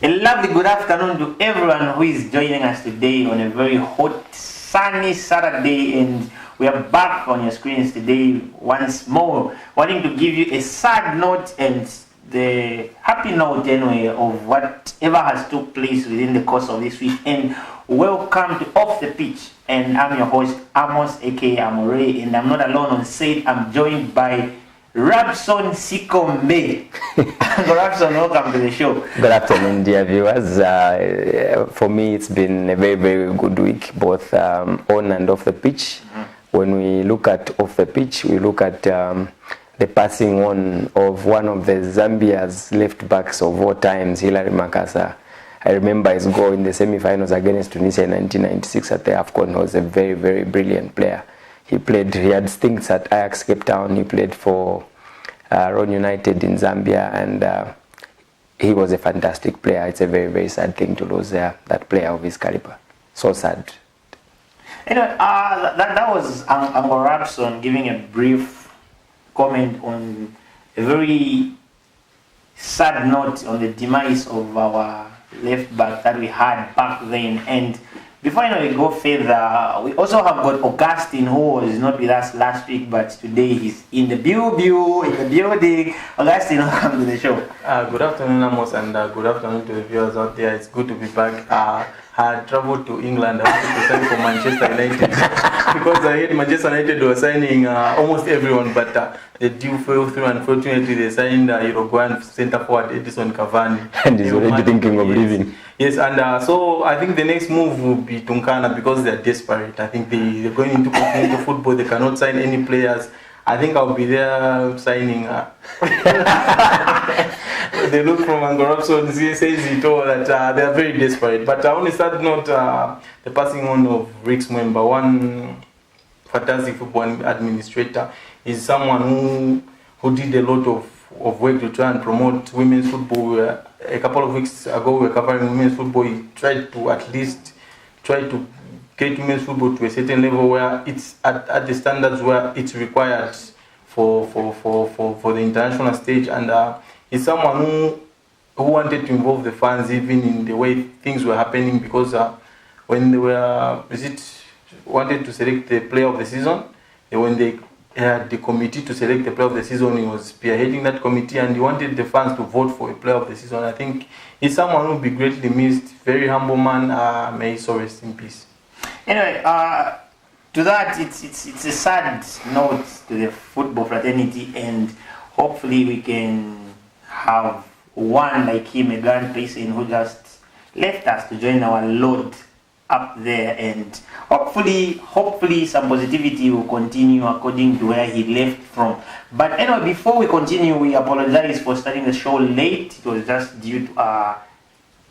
A lovely good afternoon to everyone who is joining us today on a very hot, sunny Saturday, and we are back on your screens today once more, wanting to give you a sad note and the happy note anyway of whatever has took place within the course of this week. And welcome to Off the Pitch, and I'm your host Amos aka Amore, and I'm not alone on set. I'm joined by Rabson Sikombe. Rabson, welcome to the show. Good afternoon, dear viewers. For me, it's been a very, very good week, both on and off the pitch. When we look at off the pitch, we look at the passing on of one of the Zambia's left backs of all times, Hilary Makasa. I remember his goal in the semi-finals against Tunisia in 1996 at the AFCON. He was a very, very brilliant player. He had stints at Ajax Cape Town. He played for Ron United in Zambia, and he was a fantastic player. It's a very, very sad thing to lose that player of his caliber. So sad. Anyway, that was Ango Rabson giving a brief comment on a very sad note on the demise of our left back that we had back then. And before we go further, we also have got Augustine, who was not with us last week, but today he's in the building. Augustine, welcome to the show. Good afternoon, Amos, and good afternoon to the viewers out there. It's good to be back. I traveled to England. I wanted to sign for Manchester United because I heard Manchester United were signing almost everyone, but the deal fell through. Unfortunately, they signed Uruguayan centre forward Edison Cavani. And he's already thinking of leaving. Yes, and so I think the next move will be Tunkana because they're desperate. I think they're going into continental football. They cannot sign any players. I think I'll be there signing. They look from Angorapson, says it all that they are very desperate. But I only start not the passing on of Rick's Mwemba, one fantastic football administrator. Is someone who did a lot of work to try and promote women's football. A couple of weeks ago, we were covering women's football. He tried to at least try to get women's football to a certain level where it's at the standards where it's required for the international stage. And he's someone who wanted to involve the fans even in the way things were happening, because when they were wanted to select the player of the season, when they had the committee to select the player of the season, he was spearheading that committee, and he wanted the fans to vote for a player of the season. I think he's someone who will be greatly missed. Very humble man. May he so rest in peace. Anyway, to that, it's a sad note to the football fraternity, and hopefully we can have one like him, a grand person who just left us to join our load up there, and hopefully some positivity will continue according to where he left from. But anyway, before we continue, we apologize for starting the show late. It was just due to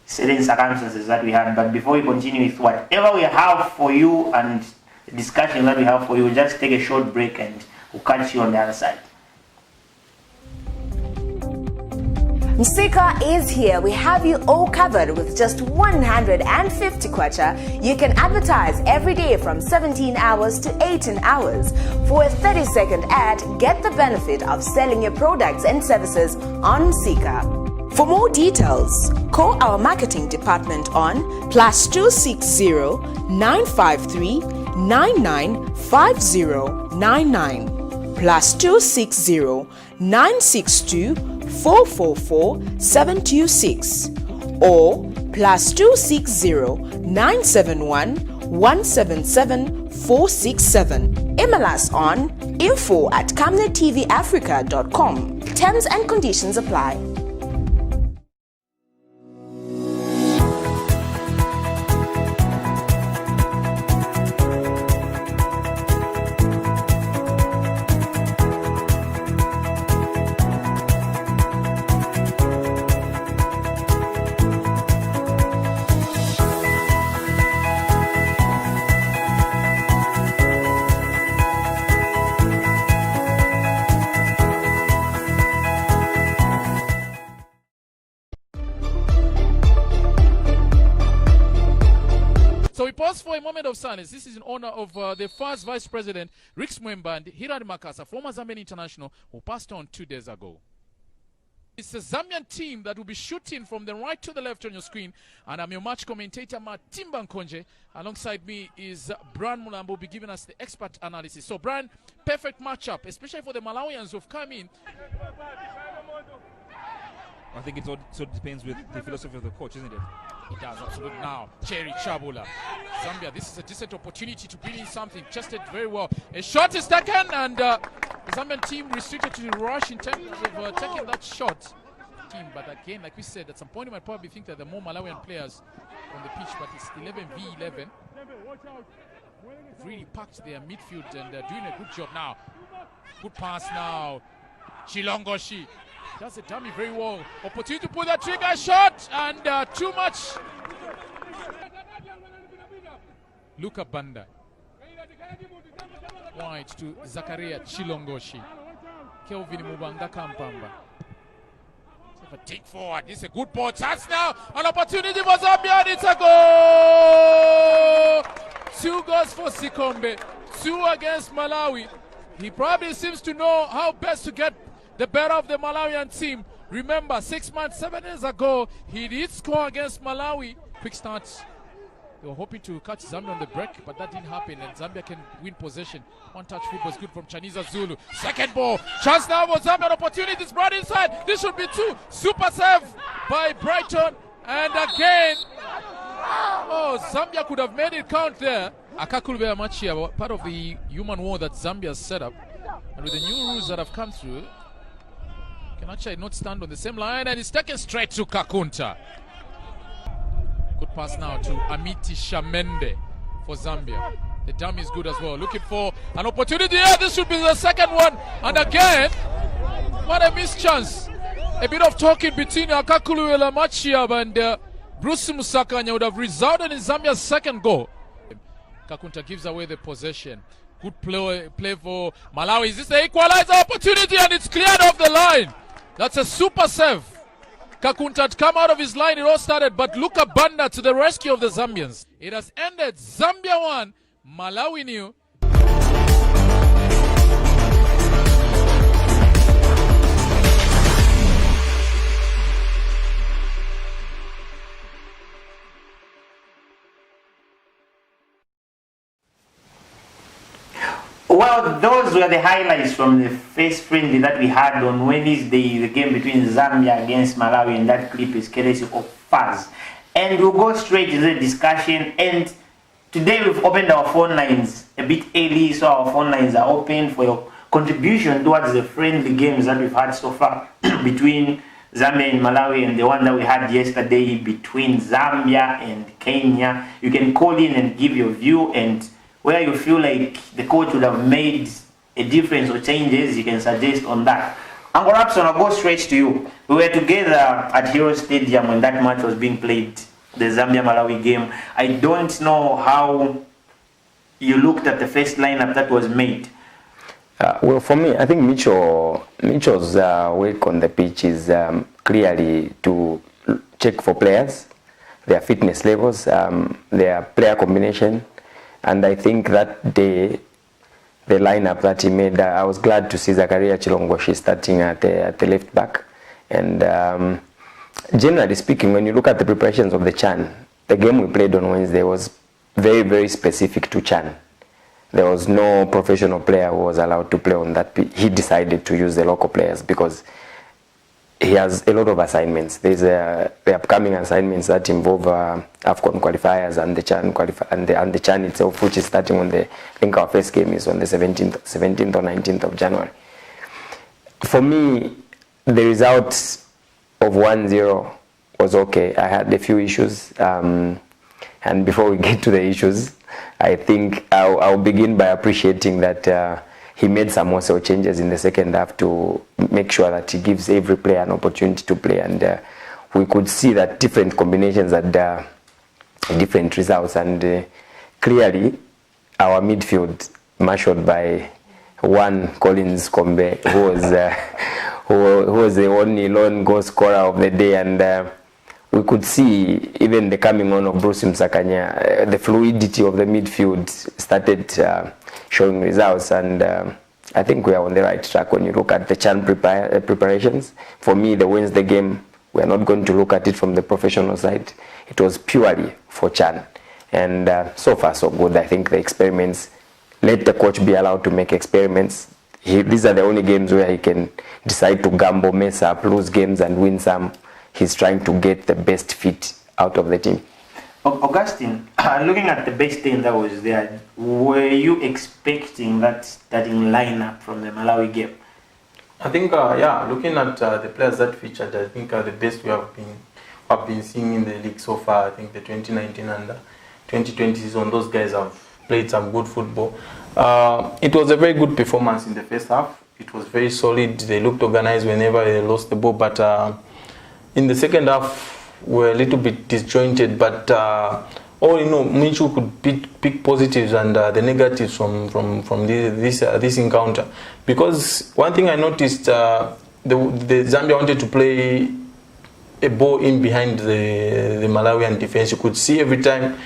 certain circumstances that we had. But before we continue with whatever we have for you and the discussion that we have for you, we'll just take a short break and we'll catch you on the other side. Msika is here. We have you all covered with just 150 kwacha. You can advertise every day from 17 hours to 18 hours. For a 30-second ad, get the benefit of selling your products and services on Msika. For more details, call our marketing department on +260 953 995099 +260 962 444 726 or +260 971 177 467. Email us on info@camnettvafrica.com. Terms and conditions apply. So we pause for a moment of silence. This is in honor of the first Vice President, Rix Mwemba, and Hirari Makasa, former Zambian international, who passed on 2 days ago. It's the Zambian team that will be shooting from the right to the left on your screen. And I'm your match commentator, Matimba Nkonje. Alongside me is Brian Mulambo, who will be giving us the expert analysis. So, Brian, perfect matchup, especially for the Malawians who've come in. I think it all depends with the philosophy of the coach, isn't it? It does, absolutely. Now, Cherry Chabula. Zambia, this is a decent opportunity to bring in something. Tested very well. A shot is taken, and the Zambian team restricted to the rush in terms of taking that shot. But again, like we said, at some point you might probably think that there are more Malawian players on the pitch, but it's 11v11. Really packed their midfield and doing a good job now. Good pass now. Chilongoshi does the dummy very well. Opportunity to put that trigger shot, and too much. Luka Banda. Wide to Zakaria Chilongoshi. Kelvin Mubanga Kampamba. Take forward. This is a good ball. Chance now. An opportunity for Zambia. It's a goal. 2 goals for Sikombe. 2 against Malawi. He probably seems to know how best to get the better of the Malawian team. Remember, 6 months, 7 days ago, he did score against Malawi. Quick start. They were hoping to catch Zambia on the break, but that didn't happen, and Zambia can win possession. One-touch football is good from Chaniza Zulu. Second ball. Chance now for Zambia. Opportunity is brought inside. This should be 2. Super save by Brighton. And again, Zambia could have made it count there. Akakulube Amachia, part of the human war that Zambia set up. And with the new rules that have come through, can actually not stand on the same line, and it's taken straight to Kakunta. Good pass now to Amiti Shamende for Zambia. The dummy is good as well. Looking for an opportunity here. This should be the second one. And again, what a missed chance. A bit of talking between Akakulu Elamachiab and Bruce Musakanya would have resulted in Zambia's second goal. Kakunta gives away the possession. Good play for Malawi. Is this the equalizer opportunity? And it's cleared off the line. That's a super save. Kakunta had come out of his line. It all started, but Luka Banda to the rescue of the Zambians. It has ended. Zambia 1, Malawi 0. Well, those were the highlights from the first friendly that we had on Wednesday, the game between Zambia against Malawi, and that clip is courtesy of Faz. And we'll go straight to the discussion. And today we've opened our phone lines a bit early, so our phone lines are open for your contribution towards the friendly games that we've had so far between Zambia and Malawi, and the one that we had yesterday between Zambia and Kenya. You can call in and give your view, and where you feel like the coach would have made a difference or changes, you can suggest on that. Uncle Rapson, I'll go straight to you. We were together at Hero Stadium when that match was being played, the Zambia-Malawi game. I don't know how you looked at the first lineup that was made. Well, for me, I think Mitchell's work on the pitch is clearly to check for players, their fitness levels, their player combination. And I think that day, the lineup that he made, I was glad to see Zakaria Chilongoshi starting at the left back. And generally speaking, when you look at the preparations of the CHAN, the game we played on Wednesday was very, very specific to CHAN. There was no professional player who was allowed to play on that pitch. He decided to use the local players because he has a lot of assignments. There's the upcoming assignments that involve AFCON qualifiers and the CHAN and the CHAN itself, which is starting on the, I think our first game is on the 17th or 19th of January. For me, the result of 1-0 was okay. I had a few issues, and before we get to the issues, I think I'll begin by appreciating that he made some also changes in the second half to make sure that he gives every player an opportunity to play, and we could see that different combinations had different results, and clearly our midfield marshaled by one Collins Kombe, who was the only lone goal scorer of the day, and we could see even the coming on of Bruce Msakanya, the fluidity of the midfield started showing results, and I think we are on the right track when you look at the CHAN preparations. For me, the Wednesday game, we are not going to look at it from the professional side. It was purely for CHAN, and so far so good. I think the experiments, let the coach be allowed to make experiments. These are the only games where he can decide to gamble, mess up, lose games and win some. He's trying to get the best fit out of the team. Augustine, looking at the best team that was there, were you expecting that starting lineup from the Malawi game? I think, looking at the players that featured, I think the best we have been seeing in the league so far. I think the 2019 and 2020 season, those guys have played some good football. It was a very good performance in the first half. It was very solid. They looked organized whenever they lost the ball, but in the second half, we're a little bit disjointed. But all in all, Michu could pick positives and the negatives from this encounter. Because one thing I noticed, the Zambia wanted to play a ball in behind the Malawian defense. You could see every time,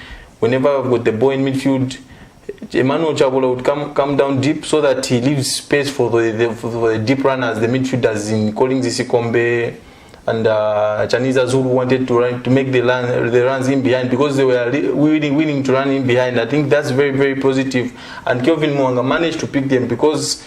whenever with the ball in midfield, Emmanuel Chabola would come down deep so that he leaves space for the deep runners, the midfielders in Collins Isikombe and Chaniza Zulu wanted to make the runs in behind because they were willing to run in behind. I think that's very, very positive. And Kelvin Mwanga managed to pick them because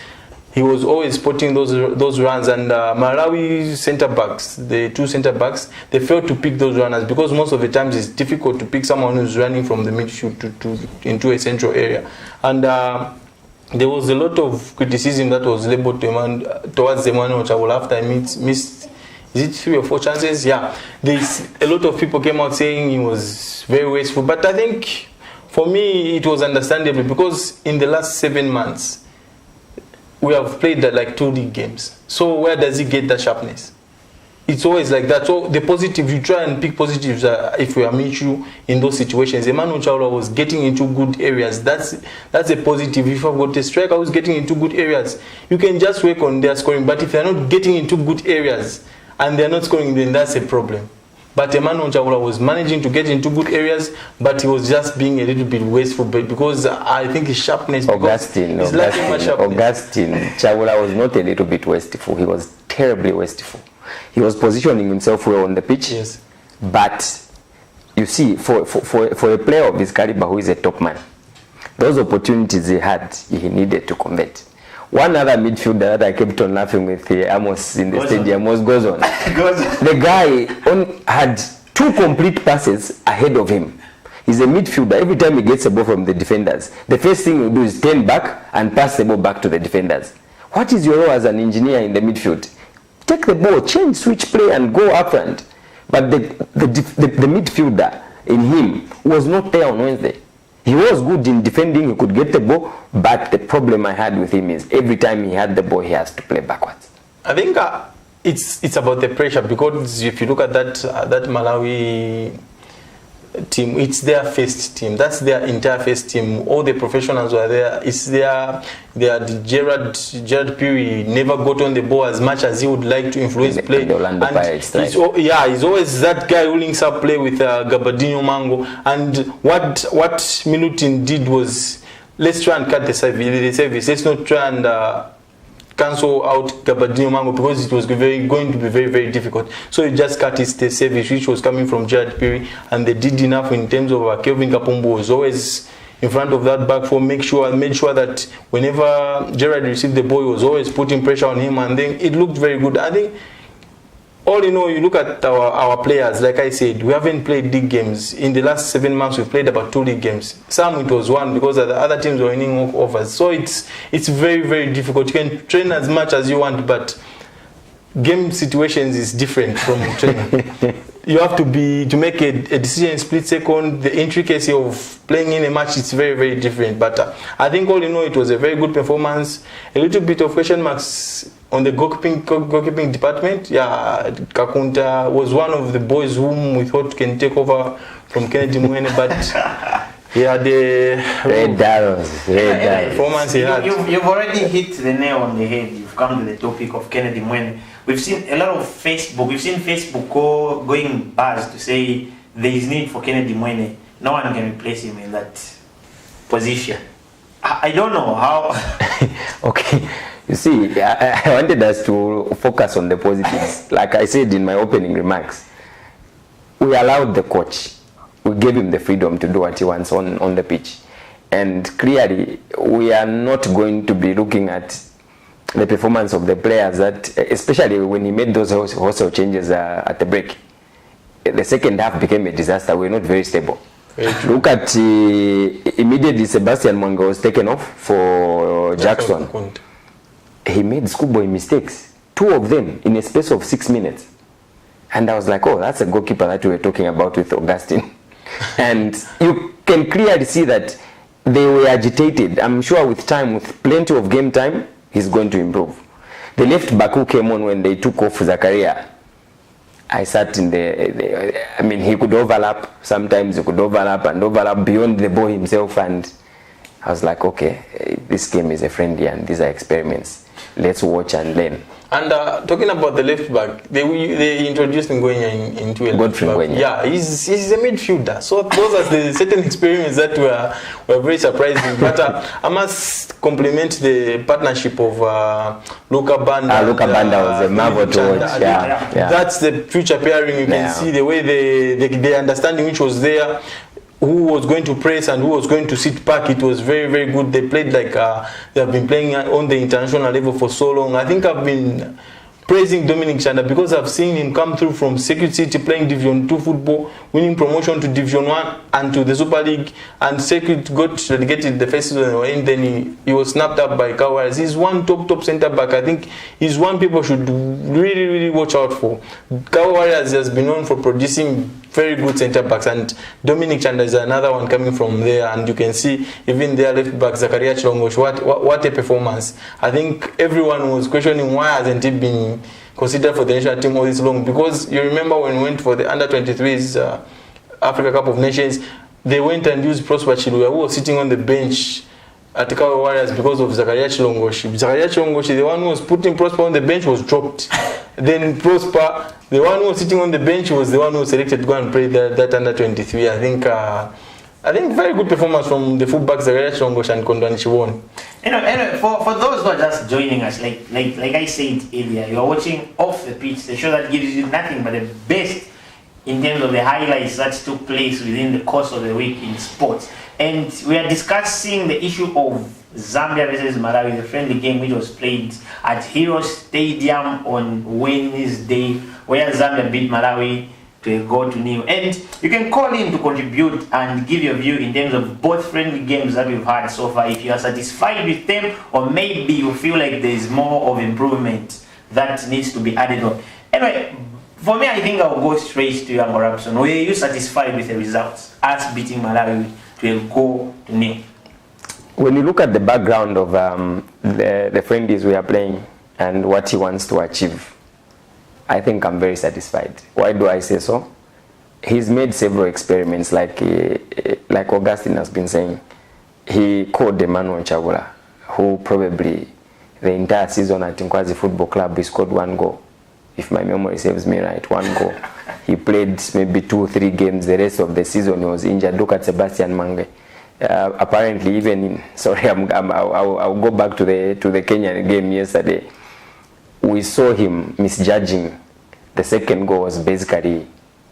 he was always spotting those runs. And Malawi centre backs, the two centre backs, they failed to pick those runners because most of the times it's difficult to pick someone who's running from the midfield into a central area. And there was a lot of criticism that was labelled towards Emmanuel Chabola after he missed. Is it 3 or 4 chances? Yeah. There's a lot of people came out saying he was very wasteful. But I think for me it was understandable because in the last 7 months we have played like 2 league games. So where does he get that sharpness? It's always like that. So the positive, you try and pick positives if we are meet you in those situations. Emmanuel Chabola was getting into good areas. That's a positive. If I've got a striker who's getting into good areas, you can just work on their scoring. But if they're not getting into good areas and they're not scoring, then that's a problem. But Emmanuel Chabola was managing to get into good areas, but he was just being a little bit wasteful because I think his sharpness... Augustine Chabola was not a little bit wasteful. He was terribly wasteful. He was positioning himself well on the pitch. Yes. But you see, for a player of his caliber who is a top man, those opportunities he had, he needed to convert. One other midfielder that I kept on laughing with Amos in the stadium was Gozon. The guy had 2 complete passes ahead of him. He's a midfielder. Every time he gets a ball from the defenders, the first thing he'll do is turn back and pass the ball back to the defenders. What is your role as an engineer in the midfield? Take the ball, change, switch play and go up front. But the midfielder in him was not there on Wednesday. He was good in defending, he could get the ball, but the problem I had with him is every time he had the ball, he has to play backwards. I think it's about the pressure because if you look at that Malawi team, it's their first team. That's their entire first team. All the professionals were there. It's Gerard Piri never got on the ball as much as he would like to influence play. He's always that guy who links up play with Gabadinho Mango. And what Milutin did was, let's try and cut the service. Let's not try and cancel out Gabadinho Mango because it was going to be very, very difficult. So he just cut his service, which was coming from Gerard Piri, and they did enough in terms of Kelvin Kapombo was always in front of that back four, made sure that whenever Gerard received the ball, he was always putting pressure on him, and then it looked very good. I think all in all, you look at our players, like I said, we haven't played league games. In the last 7 months, we've played about 2 league games. Some it was 1 because the other teams were winning offers. So it's very, very difficult. You can train as much as you want, but game situations is different from training. You have to make a decision in split second. The intricacy of playing in a match is very, very different. But I think all in all, it was a very good performance. A little bit of question marks on the goalkeeping department. Yeah, Kakunta was one of the boys whom we thought can take over from Kennedy Mwene, but yeah, the Red Arrows. Performance he had. You've already hit the nail on the head. You've come to the topic of Kennedy Mwene. we've seen a lot of Facebook. We've seen Facebook going buzz to say there is need for Kennedy Mwene. No one can replace him in that position. I don't know how. Okay, you see, I wanted us to focus on the positives. Like I said in my opening remarks, we allowed the coach. We gave him the freedom to do what he wants on the pitch. And clearly, we are not going to be looking at the performance of the players, that, especially when he made those wholesale changes at the break. The second half became a disaster. We're not very stable. Look at immediately Sebastian Mwange was taken off for Jackson. He made schoolboy mistakes, 2 of them in a space of 6 minutes. And I was like, oh, that's a goalkeeper that we were talking about with Augustine. And you can clearly see that they were agitated. I'm sure with time, with plenty of game time, he's going to improve. The left back who came on when they took off Zakaria, I sat in I mean, he could overlap. Sometimes he could overlap beyond the ball himself. And I was like, okay, this game is a friendly and these are experiments. Let's watch and learn. And talking about the left back, they introduced Ngwenya into a left back. Yeah, he's a midfielder. So those are the certain experiments that were very surprising. But I must compliment the partnership of Luka Banda. Luka Banda was a marvel to watch. Yeah. That's the future pairing. You can see the way the understanding which was there, who was going to press and who was going to sit back. It was very, very good. They played like they have been playing on the international level for so long. I think I've been praising Dominic Chanda because I've seen him come through from Circuit City playing Division 2 football, winning promotion to Division 1 and to the Super League, and Circuit got relegated the first season, and then he was snapped up by Kawaras. He's one top centre back. I think he's one people should really, really watch out for. Kawaras has been known for producing very good centre backs, and Dominic Chanda is another one coming from there, and you can see even their left back Zakaria Chilongosh, what a performance. I think everyone was questioning why hasn't he been considered for the national team all this long, because you remember when we went for the under-23s Africa Cup of Nations, they went and used Prosper Chiluya, who was sitting on the bench at the Kawe Warriors because of Zakaria Chilongoshi. Zakaria Chilongoshi, the one who was putting Prosper on the bench, was dropped. Then Prosper, the one who was sitting on the bench, was the one who was selected to go and play that under-23. I think very good performance from the fullbacks Zakaria Chilongoshi and Kondwani Chiwon. Anyway, for those who are just joining us, like I said earlier, you are watching Off the Pitch, the show that gives you nothing but the best in terms of the highlights that took place within the course of the week in sports. And we are discussing the issue of Zambia versus Malawi, the friendly game which was played at Hero Stadium on Wednesday, where Zambia beat Malawi to a goal to nil. And you can call in to contribute and give your view in terms of both friendly games that we've had so far. If you are satisfied with them, or maybe you feel like there is more of improvement that needs to be added on. Anyway, for me, I think I'll go straight to Yango Rapson. Were you satisfied with the results? Us beating Malawi to a goal to nil. When you look at the background of the friendlies we are playing and what he wants to achieve, I think I'm very satisfied. Why do I say so? He's made several experiments, like Augustine has been saying. He called Emmanuel Chabula, who probably the entire season at Nkwazi Football Club, he scored 1 goal. If my memory serves me right, 1 goal. He played maybe 2-3 games. The rest of the season he was injured. Look at Sebastian Mange. Apparently, even in I'll go back to the Kenyan game yesterday. We saw him misjudging. The second goal was basically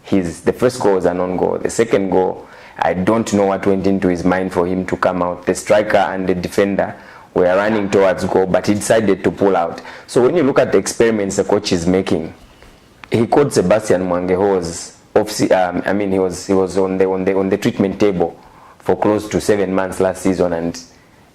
the first goal was an own goal. The second goal, I don't know what went into his mind for him to come out. The striker and the defender were running towards goal, but he decided to pull out. So when you look at the experiments the coach is making, he called Sebastian Mwange, who was he was on the treatment table for close to 7 months last season, and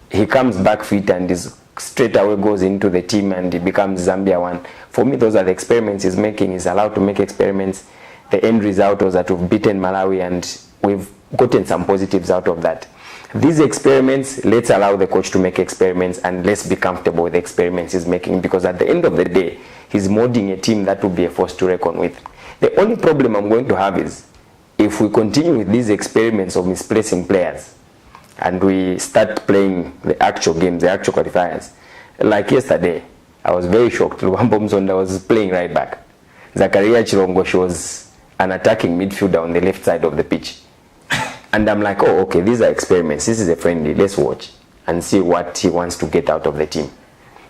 he comes back fit and is straight away goes into the team and he becomes Zambia 1. For me, those are the experiments he's making. He's allowed to make experiments. The end result was that we've beaten Malawi and we've gotten some positives out of that. These experiments, let's allow the coach to make experiments and let's be comfortable with the experiments he's making, because at the end of the day, he's molding a team that will be a force to reckon with. The only problem I'm going to have is if we continue with these experiments of misplacing players and we start playing the actual games, the actual qualifiers. Like yesterday, I was very shocked. Lubambo Mzonda was playing right back. Zakaria Chilongo was an attacking midfielder on the left side of the pitch. And I'm like, oh, okay, these are experiments. This is a friendly. Let's watch and see what he wants to get out of the team.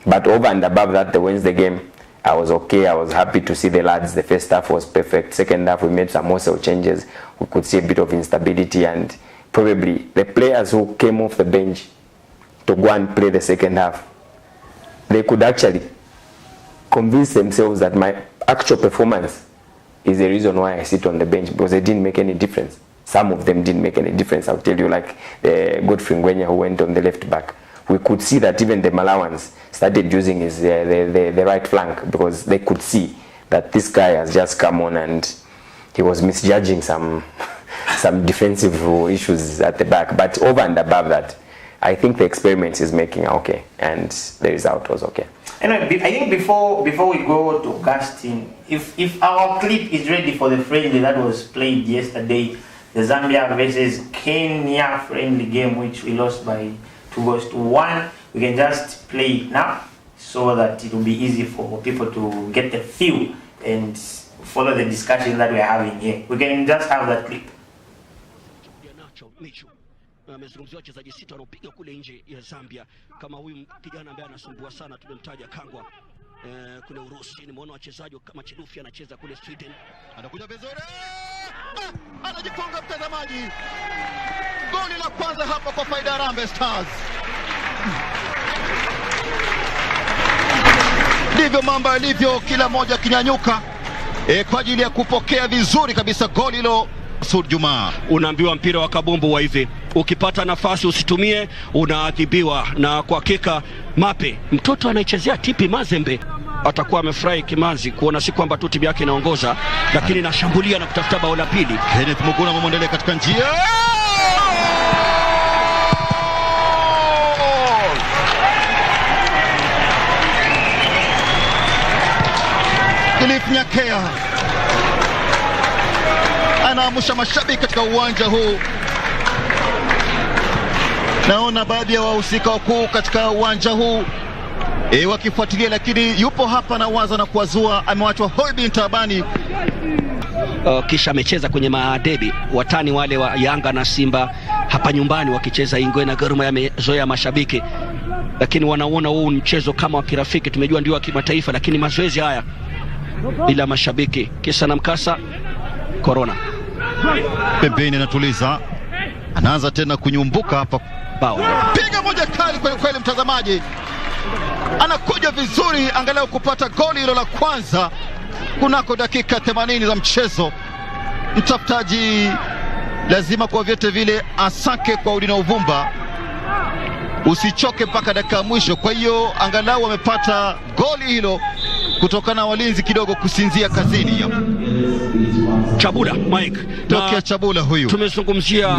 But over and above that, the Wednesday game, I was okay. I was happy to see the lads. The first half was perfect. Second half, we made some wholesale changes. We could see a bit of instability, and probably the players who came off the bench to go and play the second half, they could actually convince themselves that my actual performance is the reason why I sit on the bench, because they didn't make any difference. Some of them didn't make any difference. I'll tell you, like Godfrey Ngwenya, who went on the left back. We could see that even the Malawans started using his the right flank, because they could see that this guy has just come on and he was misjudging some defensive issues at the back. But over and above that, I think the experiment is making okay, and the result was okay. Anyway, I think before we go to Augustine, if our clip is ready for the friendly that was played yesterday, the Zambia versus Kenya friendly game, which we lost by 2-1, we can just play it now so that it will be easy for people to get the feel and follow the discussion that we're having here. We can just have that clip. Amezungumzia wachezaji 6 wanaopiga kule nje ya Zambia, kama huyu kijana ambaye anasumbua sana tumemtaja Kangwa kule Urusi. Nimeona wachezaji kama Chilufi anacheza kule Sweden, anakuja vizuri, anajifunga mtazamaji. Goli la kwanza hapa kwa faida ya Harambee Stars. Ndivyo mambo yalivyo, kila moja kinyanyuka kwa ajili ya kupokea vizuri kabisa goli hilo. Sud Juma, unaambiwa mpira wa kabumbu wa hivi, ukipata nafasi usitumie unaadhibiwa. Na kwa hakika Mape, mtoto anayechezea Tipi Mazembe, atakuwa amefurahi kimanzi kuona si kwamba tu timu yake inaongoza, lakini inashambulia na kutafuta bao la pili. Kenneth Muguna mwendelee katika njia. Philip Nyakea anaamusha mashabiki katika uwanja huu. Naona baadhi ya wahusika wakuu katika uwanja huu wakifuatilia, lakini yupo hapa na waza na kuwazua. Amewachwa Hoi bin Tabani. Kisha amecheza kwenye madebi, watani wale wa Yanga na Simba hapa nyumbani wakicheza Ingwe na Gor Mahia, yamezoea mashabiki, lakini wanaona huu mchezo kama wa kirafiki. Tumejua ndio wa kimataifa, lakini mazoezi haya bila mashabiki, kisa na mkasa corona. Pembeni anatuliza, anaanza tena kunyumbuka hapa. Bao piga moja kali kwa kweli, mtazamaji, anakuja vizuri angalau kupata goli hilo la kwanza kunako dakika 80 za mchezo. Mtafutaji lazima kwa vyote vile asake kwa udi na uvumba, usichoke mpaka dakika mwisho. Kwa hiyo angalau wamepata goli hilo kutokana na walinzi kidogo kusinzia kazini. Chabula Mike, Dokia Chabula huyu. Tumezungumzia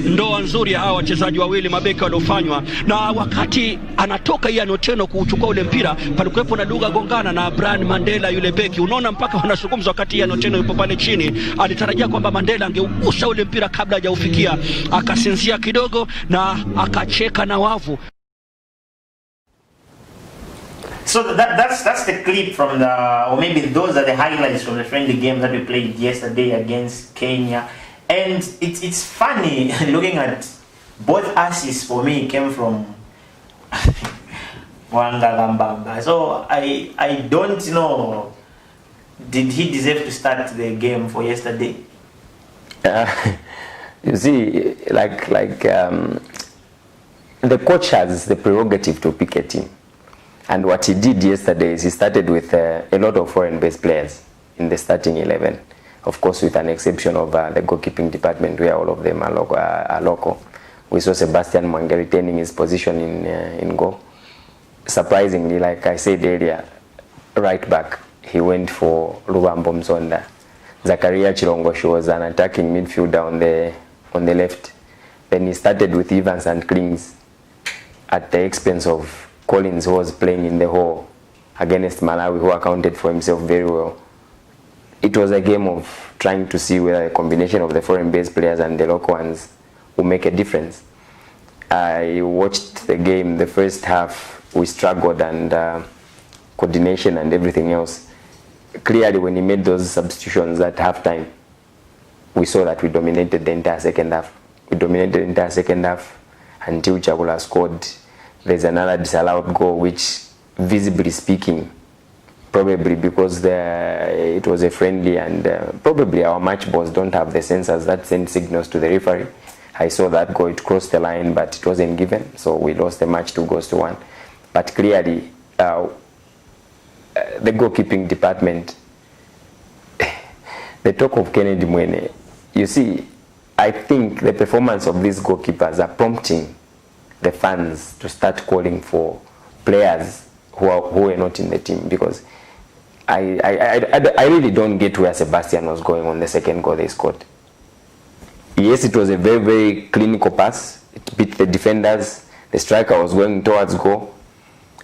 ndoa nzuri ya hawa wachezaji wawili mabeki waliofanywa, na wakati anatoka Ian Otieno kuchukua ule mpira, palikuwepo na Duga gongana na Brian Mandela yule beki. Unaona mpaka wanazungumza wakati Ian Otieno yupo pale chini, alitarajia kwamba Mandela angeugusa ule mpira kabla hajaufikia, akasinzia kidogo na akacheka na wavu. So that's the clip from the, or maybe those are the highlights from the friendly game that we played yesterday against Kenya. And it's funny looking at both assists for me came from Mwanga Gambamba. So I don't know, did he deserve to start the game for yesterday? You see, the coach has the prerogative to pick a team. And what he did yesterday is he started with a lot of foreign-based players in the starting 11. Of course, with an exception of the goalkeeping department, where all of them are local. We saw Sebastian Mwangi retaining his position in goal. Surprisingly, like I said earlier, right back, he went for Lubambo Mzonda. Zakaria Chilongo was an attacking midfielder on the left. Then he started with Evans and Klings at the expense of Collins, who was playing in the hole against Malawi, who accounted for himself very well. It was a game of trying to see whether a combination of the foreign-based players and the local ones will make a difference. I watched the game. The first half we struggled, and coordination and everything else. Clearly, when he made those substitutions at halftime, we saw that we dominated the entire second half. We dominated the entire second half until Chagula scored. There's another disallowed goal, which, visibly speaking, probably because it was a friendly, and probably our match balls don't have the sensors that send signals to the referee. I saw that goal, it crossed the line, but it wasn't given, so we lost the match 2-1. But clearly, the goalkeeping department, the talk of Kennedy Mwene, you see, I think the performance of these goalkeepers are prompting the fans to start calling for players who are not in the team, because I really don't get where Sebastian was going on the second goal they scored. Yes, it was a very, very clinical pass. It beat the defenders. The striker was going towards goal,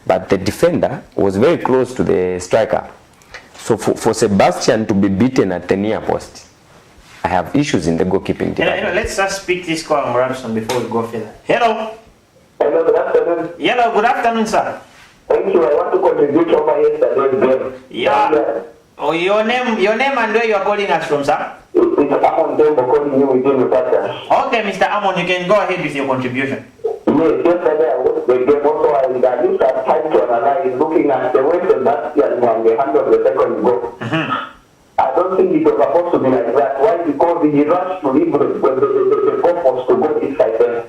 but the defender was very close to the striker. So for Sebastian to be beaten at the near post, I have issues in the goalkeeping department. Let's just speak this call on Robson before we go further. Hello. Hello, good afternoon. Hello, good afternoon, sir. Thank you. I want to contribute over yesterday's game. Yeah. Oh, your name and where you are calling us from, sir? It's Amon Dembo calling you within the pattern. Okay, Mr. Amon, you can go ahead with your contribution. Yes, yesterday I watched the game also, and I used that time to analyze, looking at the way Sebastian won the hand of the second goal. I don't think it was supposed to be like that. Why? Because he rushed to leave the goalpost to go inside there.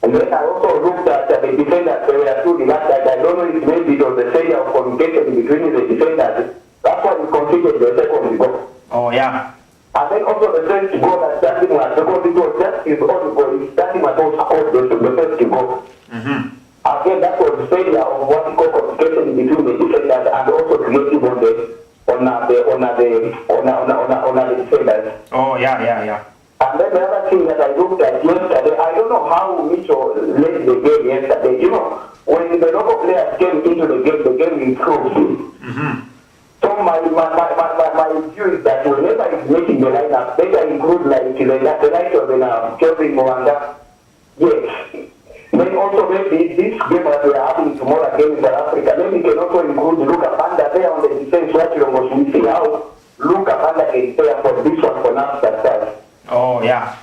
And then I also looked at the defenders. They were too relaxed. I don't know if maybe it was the failure of communication between the defenders. That's why we conceded the second goal. Oh, yeah. And then also the first goal that starting was, because it was just his own goal, starting at all scored the first goal. Again, that was failure of what we call communication between the defenders and also creative on the defenders. Oh, yeah. And then the other thing that I looked at yesterday, I don't know how Mitchell led the game yesterday. You know, when the local players came into the game improved. So my view is that whenever he's making the lineup, better include like the likes of Kelvin Mwanga. Yes. Then also maybe this game that we are having tomorrow against South Africa, maybe we can also include Luka Banda there on the defense. We see how Luka Banda can play for this one for now that. Oh, yeah.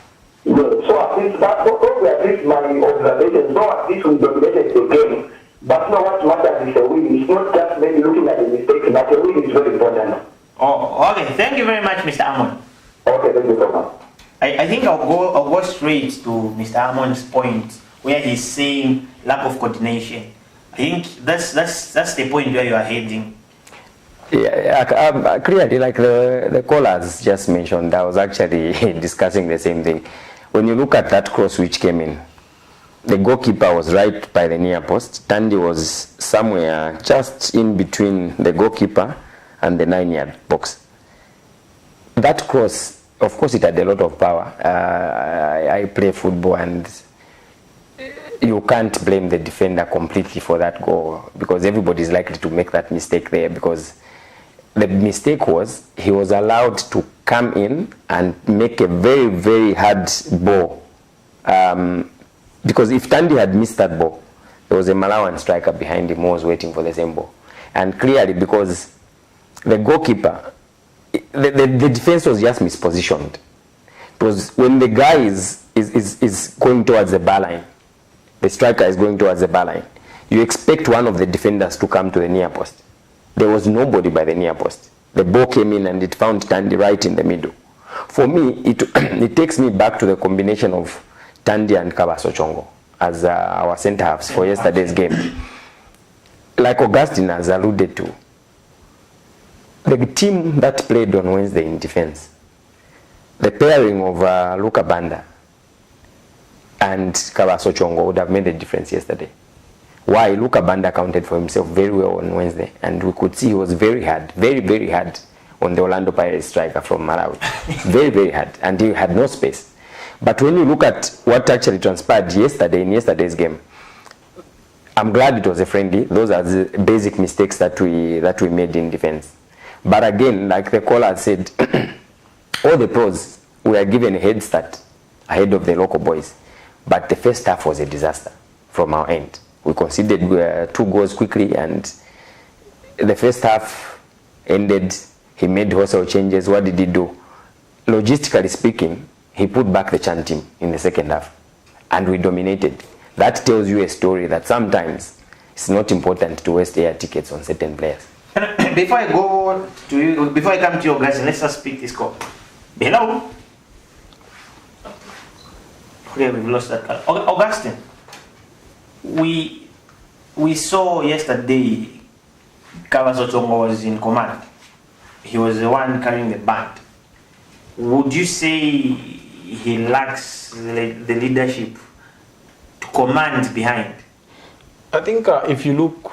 So at least those were at least my observations. So at least we dominated the game. But now what matters is a win. It's not just maybe looking at the mistakes, but a win is very important. Oh, okay. Thank you very much, Mr. Amon. Okay, thank you so much. I think I'll go straight to Mr. Amon's point where he's saying lack of coordination. I think that's the point where you are heading. Yeah, clearly, like the callers just mentioned, I was actually discussing the same thing. When you look at that cross which came in, the goalkeeper was right by the near post. Tandy was somewhere just in between the goalkeeper and the 9-yard box. That cross, of course, it had a lot of power. I play football, and you can't blame the defender completely for that goal, because everybody is likely to make that mistake there, because the mistake was he was allowed to come in and make a very, very hard ball. Because if Tandy had missed that ball, there was a Malawian striker behind him who was waiting for the same ball. And clearly, because the goalkeeper, the defense was just mispositioned. It was when the guy is going towards the bar line, the striker is going towards the bar line, you expect one of the defenders to come to the near post. There was nobody by the near post. The ball came in and it found Tandy right in the middle. For me, it takes me back to the combination of Tandy and Kabaso Chongo as our centre halves for yesterday's game. Like Augustine has alluded to, the team that played on Wednesday in defense, the pairing of Luka Banda and Kabaso Chongo would have made a difference yesterday. Why? Luka Banda accounted for himself very well on Wednesday, and we could see he was very hard, very, very hard on the Orlando Pirates striker from Malawi. Very, very hard, and he had no space. But when you look at what actually transpired yesterday in yesterday's game, I'm glad it was a friendly. Those are the basic mistakes that we made in defense. But again, like the caller said, all the pros were given a head start ahead of the local boys. But the first half was a disaster from our end. We conceded 2 goals quickly, and the first half ended, he made wholesale changes. What did he do? Logistically speaking, he put back the Chan team in the second half, and we dominated. That tells you a story that sometimes it's not important to waste air tickets on certain players. Before I go to you, before I come to you guys, let's just speak this call. Hello? Okay, we've lost that call. Augustine, we saw yesterday Kawasotongo was in command. He was the one carrying the band. Would you say he lacks the leadership to command behind? I think if you look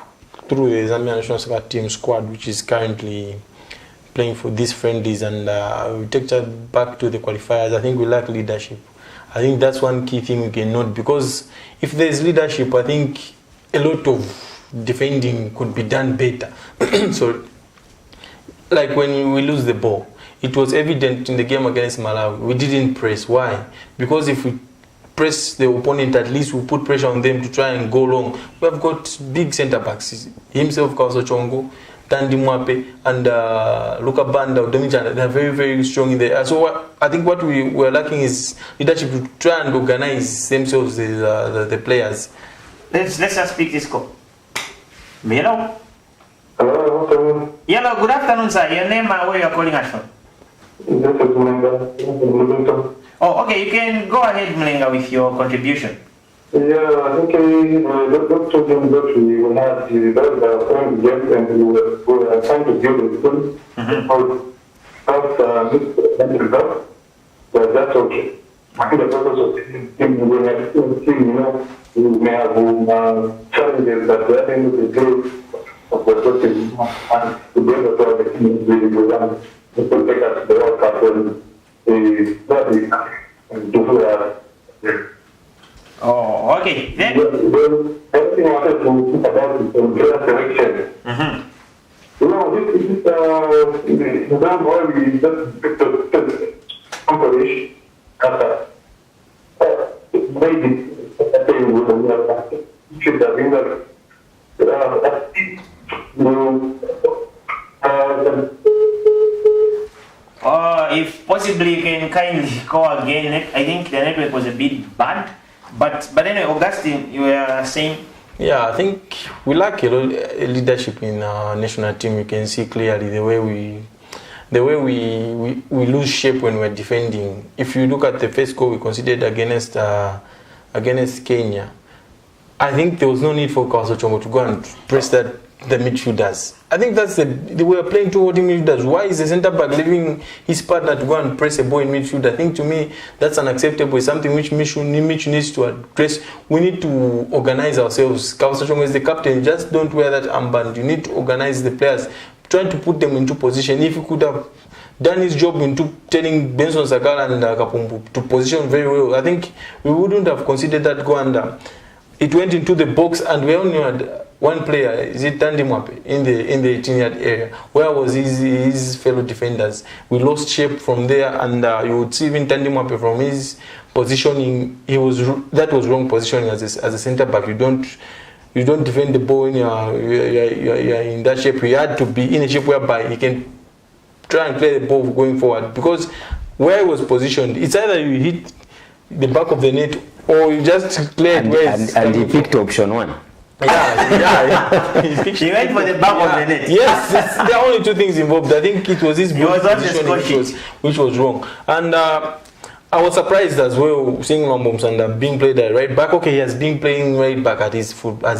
through the Zambian national soccer team squad, which is currently playing for these friendlies, and we take that back to the qualifiers, I think we lack leadership. I think that's one key thing we can note, because if there's leadership, I think a lot of defending could be done better. So, like when we lose the ball, it was evident in the game against Malawi, we didn't press. Why? Because if we press the opponent, at least we put pressure on them to try and go long. We have got big centre backs, himself, Kauso Chongo, Tandi Mwape, and Luka Banda, Domijan. They're very, very strong in there. So I think what we were lacking is leadership to try and organize themselves, the players. Let's just speak this call. Hello? Hello. Hello, good afternoon, sir. Your name and where you're calling us from? This is Mulenga. Oh, okay, you can go ahead, Mulenga, with your contribution. Yeah, I think Dr. John we will have the point game, and we were trying to build a school. But that's okay. I think the purpose of the team, we have team, we may have challenges, but at the end of the day, of the team, and to be able to have the team really good, to take us to the World Cup, and do Oh, okay. Then everything I wanted to talk about is the player selection. You know, this is the exam where we just picked the company after maybe should have been if possibly you can kindly go again. I think the network was a bit bad. But anyway, Augustine, you were saying? Yeah, I think we lack a leadership in our national team. You can see clearly the way we lose shape when we're defending. If you look at the first goal we considered against Kenya, I think there was no need for Kauso Chongo to go and press the midfielders. I think that's they were playing two holding midfielders. Why is the centre back leaving his partner to go and press a ball in midfield? I think to me that's unacceptable. It's something which Mitch needs to address. We need to organize ourselves. Kauso Chongo is the captain. Just don't wear that armband. You need to organize the players, trying to put them into position. If you could have done his job into telling Benson Sakala and Kapumbu to position very well, I think we wouldn't have considered that go under. It went into the box, and we only had one player, is it Tandi Mwape, in the 18-yard area. Where was his fellow defenders? We lost shape from there, and you would see even Tandi Mwape from his positioning. That was wrong positioning as a centre back. You don't defend the ball when you're in that shape. You had to be in a shape whereby you can try and play the ball going forward, because where it was positioned, it's either you hit the back of the net or you just clear it. And he picked option one. Yeah. He went for the back of the net. Yes, there are only two things involved. I think it was his positioning which was wrong. And I was surprised as well seeing Luambomsonda being played at right back. Okay, he has been playing right back at his club. By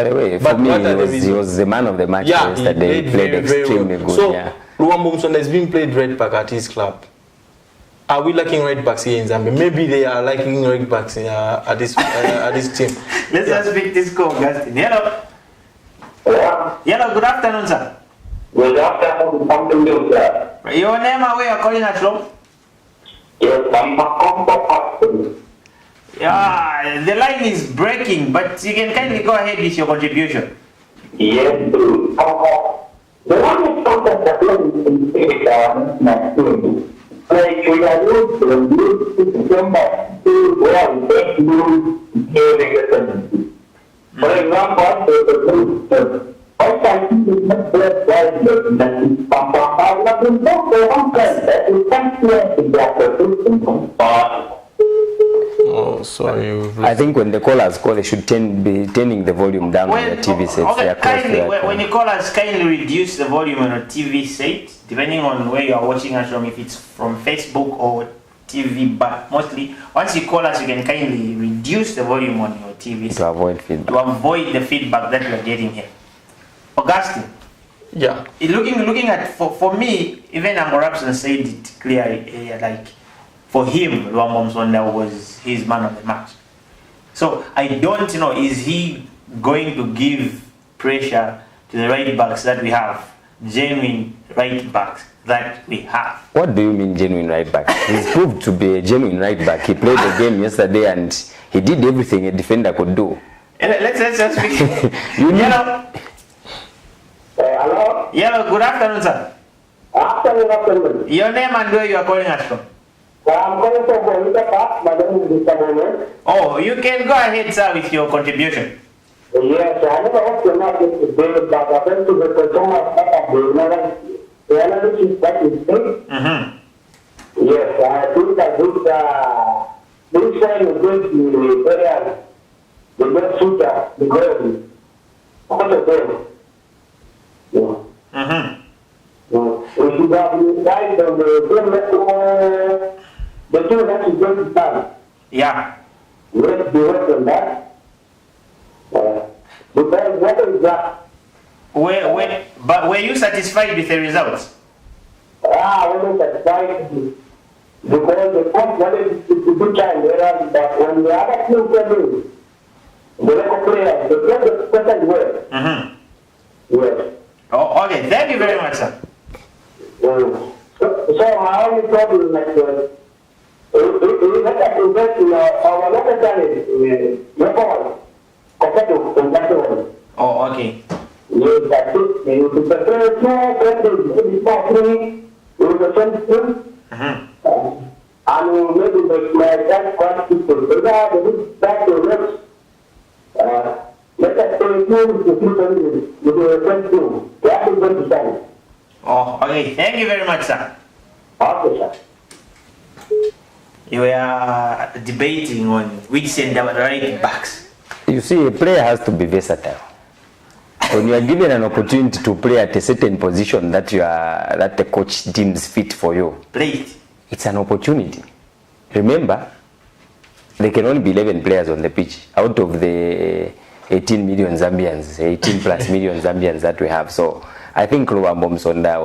the way, for me, he was the man of the match yesterday. He played extremely good. So Luambomsonda is being played right back at his club. Are we lacking right backs here in Zambia? Maybe they are lacking right backs at this team. Let's just pick this call, Augustine. Hello. Hello, good afternoon, sir. Good afternoon, sir. Your name and where you're calling us from? Yes, I'm a Yeah, the line is breaking, but you can kindly go ahead with your contribution. Yes, the one is something that like we are used to December to where we take new For example, the first time not blessed by it. That is Papa. I have been told for one time that you can't hear the Oh, sorry. I think when the callers call, they should be turning the volume down on the TV sets. Okay, kindly, when you call us, kindly reduce the volume on a TV set, depending on where you are watching us from, if it's from Facebook or TV, but mostly, once you call us, you can kindly reduce the volume on your TV set. To avoid feedback. To avoid the feedback that you are getting here. Augustine. Yeah. Looking at, for me, even Amorapson said it clearly, like, for him, Luambo Msonda was his man of the match. So I don't know, is he going to give pressure to the right backs that we have? Genuine right backs that we have. What do you mean genuine right back? He's proved to be a genuine right back. He played the game yesterday and he did everything a defender could do. Let's just speak. Hello? Yellow, good afternoon, sir. Afternoon. Your name and where you are calling us from? I'm calling from Bonita Park. My name is Mr. Bonner. Oh, you can go ahead, sir, with your contribution. Yes, I never watched the match today, but I went to the performance of the analysis that is made. Yes, I think that this time is going to be very the best shooter, the goal. What a game. We should have guys on the game the two that is going to start. Yeah. Let's be work on that. Because what is that? But were you satisfied with the results? I wasn't satisfied because the coach wanted to do time there, but when the other team came in, the local players, they played the second way. Yes. Oh, okay. Thank you very much, sir. So my only problem is like we better invest in our local talent, local compared to international. Oh, okay. Yes, that's it. You will prepare small friendly before free. You will present them. And maybe my dad wants to put back to next. Let us say to people with the friend too. They have to go to time. Oh, okay. Thank you very much, sir. Okay, sir. You were debating on which center right backs. You see, a player has to be versatile. When you are given an opportunity to play at a certain position that the coach deems fit for you, play it. It's an opportunity. Remember, there can only be 11 players on the pitch out of the 18 million Zambians, 18 plus million Zambians that we have. So I think Luambo Msonda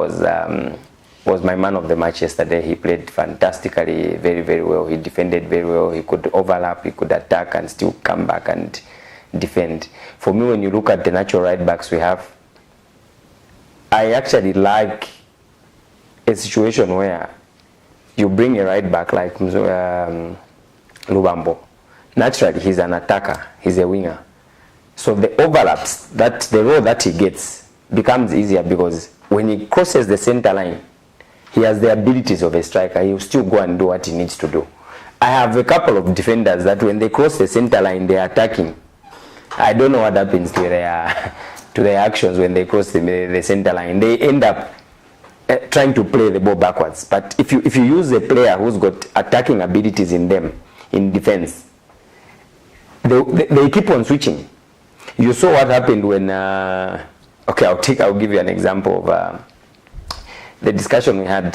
was my man of the match yesterday. He played fantastically, very, very well. He defended very well. He could overlap, he could attack and still come back and defend. For me, when you look at the natural right backs we have, I actually like a situation where you bring a right back like Luambo. Naturally, he's an attacker, he's a winger. So the overlaps, the role that he gets becomes easier because when he crosses the center line, he has the abilities of a striker. He will still go and do what he needs to do. I have a couple of defenders that when they cross the center line, they are attacking. I don't know what happens to their actions when they cross the center line. They end up trying to play the ball backwards. But if you use a player who's got attacking abilities in them, in defense, they keep on switching. You saw what happened when okay, I'll give you an example of the discussion we had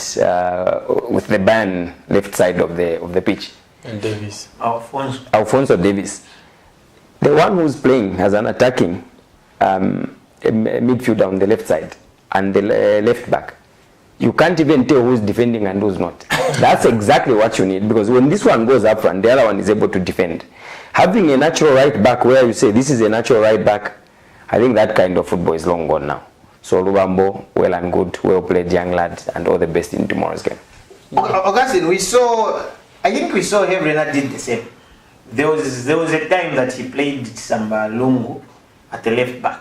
with the Bayern left side of the pitch. And Davis. Alfonso Davis. The one who's playing as an attacking midfielder on the left side and the left back. You can't even tell who's defending and who's not. That's exactly what you need, because when this one goes up front, the other one is able to defend. Having a natural right back where you say this is a natural right back, I think that kind of football is long gone now. So Luambo, well and good, well played, young lad, and all the best in tomorrow's game. Augustine, I think we saw Hevrena did the same. There was a time that he played Samba Lungu at the left back.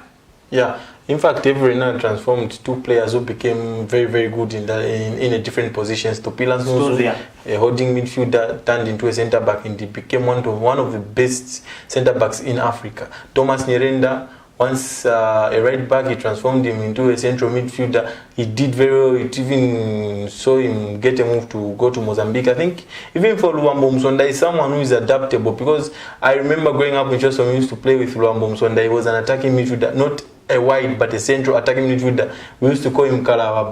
Yeah, in fact, Hevrena transformed two players who became very, very good in a different positions. Topila Nsuzu, a holding midfielder, turned into a centre back, and he became one of the best centre backs in Africa. Thomas Nyirenda Once a right back, he transformed him into a central midfielder. He did very well. It even saw him get a move to go to Mozambique. I think even for Luambo Msonda, is someone who is adaptable, because I remember growing up in Chelsea, we used to play with Luambo Msonda. He was an attacking midfielder, not a wide but a central attacking midfielder. We used to call him Kalawa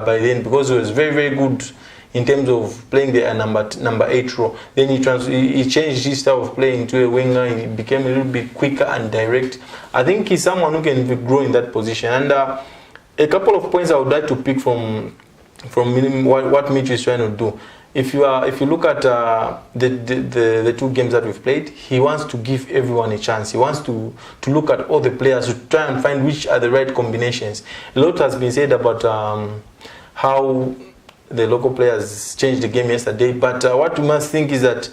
by then, because he was very, very good in terms of playing the number 8 role. Then he changed his style of playing to a winger. He became a little bit quicker and direct. I think he's someone who can grow in that position. And a couple of points I would like to pick from what Mitch is trying to do. If you look at the 2 games that we've played, he wants to give everyone a chance. He wants to look at all the players to try and find which are the right combinations. A lot has been said about how the local players changed the game yesterday, but what we must think is that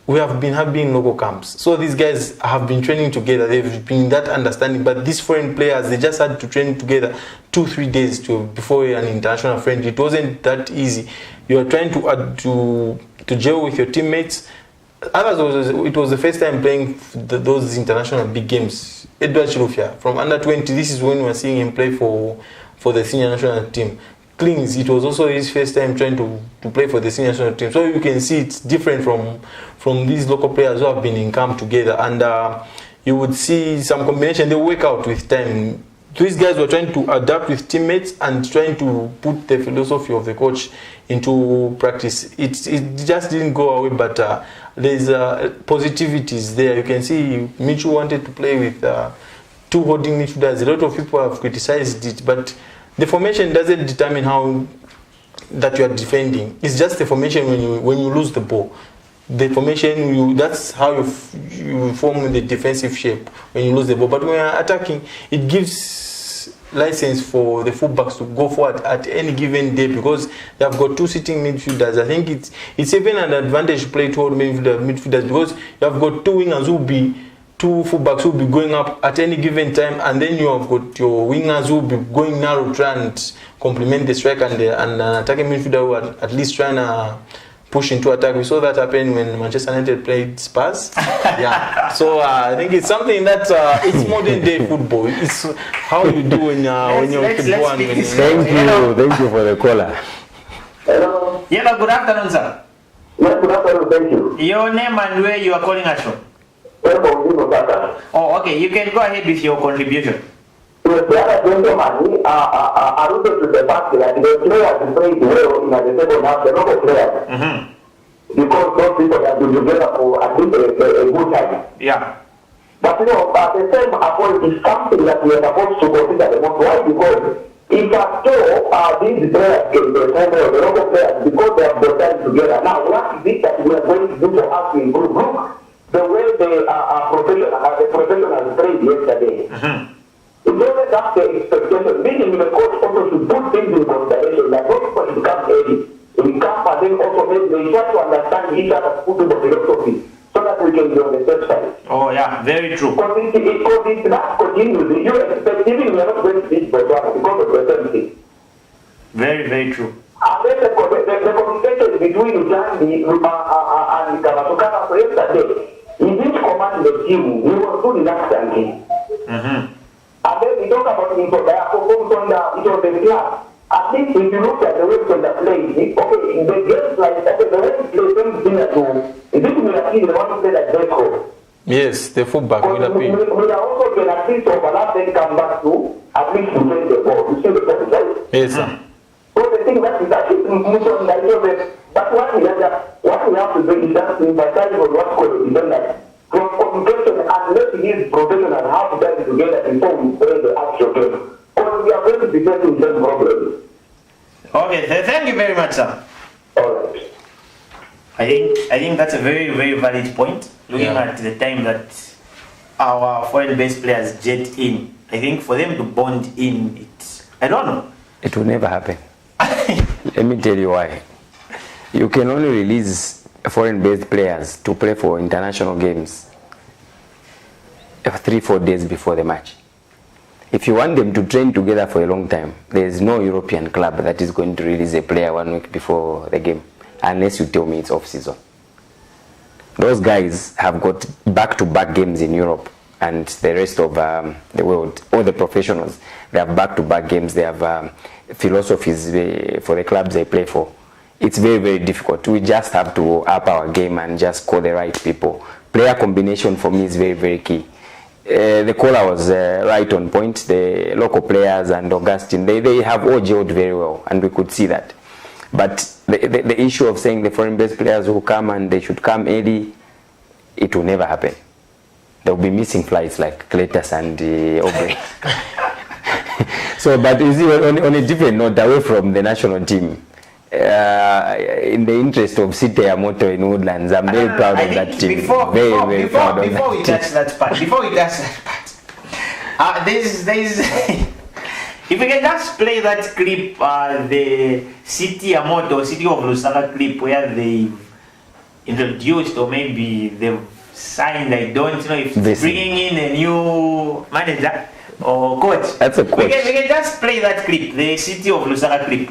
we have been having local camps. So these guys have been training together. They've been in that understanding. But these foreign players, they just had to train together 2-3 days before an international friendly. It wasn't that easy. You are trying to gel with your teammates. Others, it was the first time playing those international big games. Edward Chilufya from under 20. This is when we are seeing him play for the senior national team. Klings, it was also his first time trying to play for the senior national team. So you can see it's different from these local players who have been in camp together. And you would see some combination. They work out with time. These guys were trying to adapt with teammates and trying to put the philosophy of the coach into practice. It just didn't go away, but there's positivities there. You can see Michu wanted to play with 2 holding midfielders. A lot of people have criticized it, but the formation doesn't determine how that you are defending. It's just the formation when you lose the ball. The formation, that's how you form the defensive shape when you lose the ball. But when you are attacking, it gives license for the fullbacks to go forward at any given day, because they have got 2 sitting midfielders. I think it's even an advantage to play 2 midfielders, because you have got 2 wingers who will be 2 fullbacks who will be going up at any given time, and then you have got your wingers who will be going narrow, trying and complement the striker and an attacking midfielder who are at least trying to push into attack. We saw that happen when Manchester United played Spurs. Yeah. So I think it's something that it's modern day football. It's how you do when you're football. Thank you for the caller. Hello. Yeah, good afternoon, sir. Yes, good afternoon. Thank you. Your name and where you are calling us from? Oh, okay. You can go ahead with your contribution. The other gentleman alluded to the fact that the players played well in the second half, the local players. Because those people have been together for at least a good time. Yeah. But at the same point, it's something that we are supposed to consider the most. Why? Because if at all these players can be the local players, because they have got time together. Now, what is it that we are going to do for us to improve? Look, the way the professionals played yesterday. It doesn't have the expectation, meaning the coach also should put things in consideration that those people should come early. We come and then also they try to understand each other's football philosophy so that we can be on the same side. Oh yeah, very true. Because if that continues, you expect even we are not going to reach Botswana because of the same thing. Very, very true. And then the communication between Ugandi and Kamasukana for yesterday, he didn't command the team, he was too relaxed and him. And then we talk about it was the class. At least if you look at the way Sonda plays, okay, in the games like the way he plays things at home, is it Milaki the one who played at Deco? Yes, the fullback will appear. We are also going at least overlap then come back to at least to play the ball. You see the point, right? Yes, sir. So the thing that is actually but what we have to do is just to emphasize on what's going to be done, that from communication and let his professional have to get together before we play the actual game. Because we are going to be facing the same problems. Okay, thank you very much, sir. Alright. I think that's a very, very valid point. Looking at the time that our foreign-based players jet in, I think for them to bond in, I don't know. It will never happen. Let me tell you why. You can only release foreign-based players to play for international games 3-4 days before the match. If you want them to train together for a long time, there is no European club that is going to release a player 1 week before the game, unless you tell me it's off-season. Those guys have got back-to-back games in Europe, and the rest of the world, all the professionals. They have back-to-back games. They have philosophies for the clubs they play for. It's very, very difficult. We just have to up our game and just call the right people. Player combination for me is very, very key. The caller was right on point. The local players and Augustine, they have all gelled very well, and we could see that. But the issue of saying the foreign-based players will come and they should come early, it will never happen. There will be missing flights like Cletus and Aubrey. So, but you see, on a different note, away from the national team, in the interest of City Yamoto in Woodlands, I'm very proud of that team. Before we touch that part, there's if we can just play that clip, the City Yamoto, City of Lusaka clip, where they introduced or maybe they've signed, I don't know if bringing in a new manager or coach. That's a coach. We can just play that clip, the City of Lusaka clip.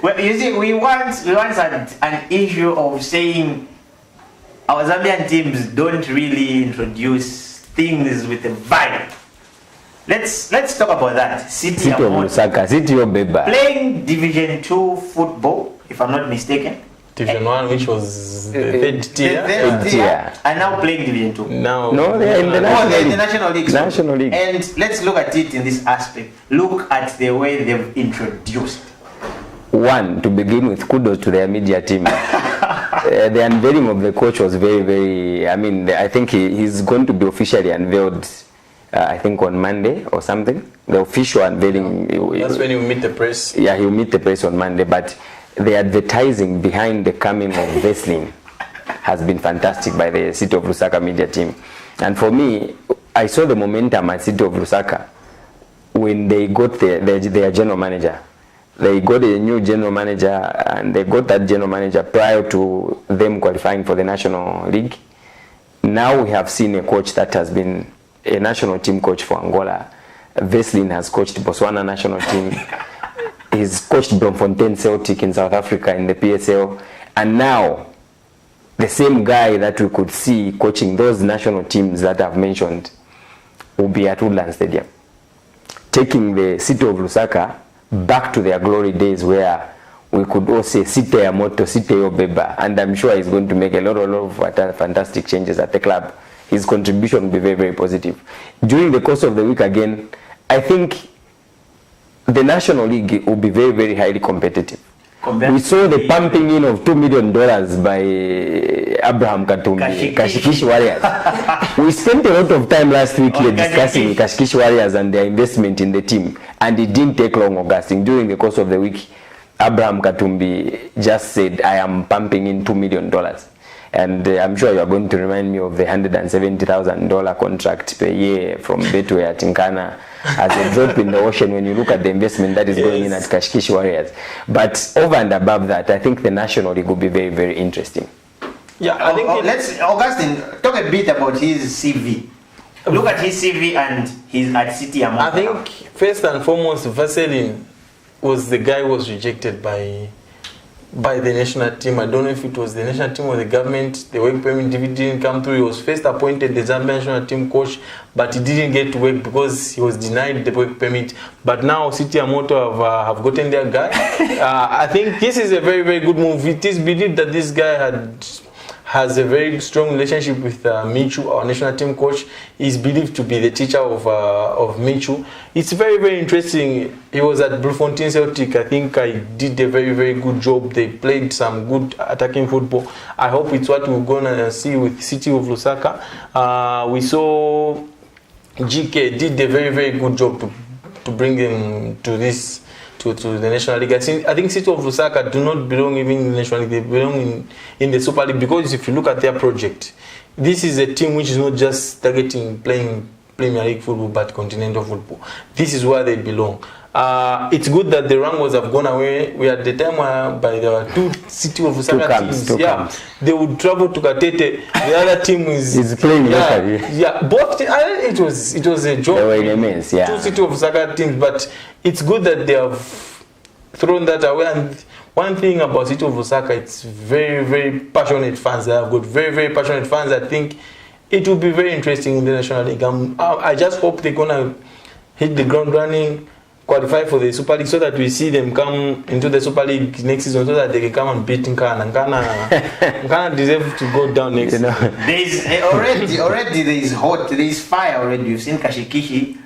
Well, you see, we once had an issue of saying our Zambian teams don't really introduce things with a vibe. Let's talk about that. City of Lusaka, City of Beba, playing Division 2 football, if I'm not mistaken. Division 1, which was the third tier. And now playing Division 2. No, they're in the National League. National League. And let's look at it in this aspect. Look at the way they've introduced. One, to begin with, kudos to their media team. The unveiling of the coach was very, very, I think he's going to be officially unveiled, I think on Monday or something. The official unveiling. That's when he'll meet the press. Yeah, he'll meet the press on Monday. But the advertising behind the coming of Veslin has been fantastic by the City of Lusaka media team. And for me, I saw the momentum at City of Lusaka when they got their general manager. They got a new general manager, and they got that general manager prior to them qualifying for the National League. Now we have seen a coach that has been a national team coach for Angola. Veslin has coached Botswana national team. He's coached Bloemfontein Celtic in South Africa in the PSL. And now, the same guy that we could see coaching those national teams that I've mentioned will be at Woodland Stadium, taking the City of Lusaka back to their glory days where we could all say City Yamoto, City Obeba, and I'm sure he's going to make a lot of fantastic changes at the club. His contribution will be very, very positive. During the course of the week again, I think the National League will be very, very highly competitive. We saw the pumping in of $2 million by Abraham Katumbi, Kashikishi Warriors. We spent a lot of time last week here discussing Kashikishi Warriors and their investment in the team, and it didn't take long, Augustine. During the course of the week, Abraham Katumbi just said, I am pumping in $2 million. And I'm sure you are going to remind me of the $170,000 contract per year from Betway at Tinkana as a drop in the ocean when you look at the investment that is going in at Kashikishi Warriors. But over and above that, I think the National League will be very, very interesting. Yeah, I think let's, Augustine, talk a bit about his CV. Look at his CV and he's at City Yamoto. I think first and foremost, Veselin was the guy who was rejected by the national team. I don't know if it was the national team or the government. The work permit didn't come through. He was first appointed the Zambian national team coach, but he didn't get to work because he was denied the work permit. But now City Yamoto have gotten their guy. I think this is a very, very good move. It is believed that this guy has a very strong relationship with Michu, our national team coach. He's believed to be the teacher of Michu. It's very, very interesting. He was at Bloemfontein Celtic. I think I did a very, very good job. They played some good attacking football. I hope it's what we're going to see with City of Lusaka. We saw GK did a very, very good job to bring him to this to the National League. I think City of Lusaka do not belong even in the National League. They belong in the Super League, because if you look at their project, this is a team which is not just targeting playing Premier League football but continental football. This is where they belong. It's good that the Rangos have gone away. We had the time where there were two City of Osaka teams. They would travel to Katete. The other team is playing locally. Both it was a joke. They were in a mess, Two City of Osaka teams, but it's good that they have thrown that away. And one thing about City of Osaka, it's very, very passionate fans. They have got very, very passionate fans. I think it will be very interesting in the National League. I just hope they're gonna hit the ground running, qualify for the Super League, so that we see them come into the Super League next season, so that they can come and beat Nkana. Nkana deserve to go down next season. There is already there is hot, there is fire already. You've seen Kashikishi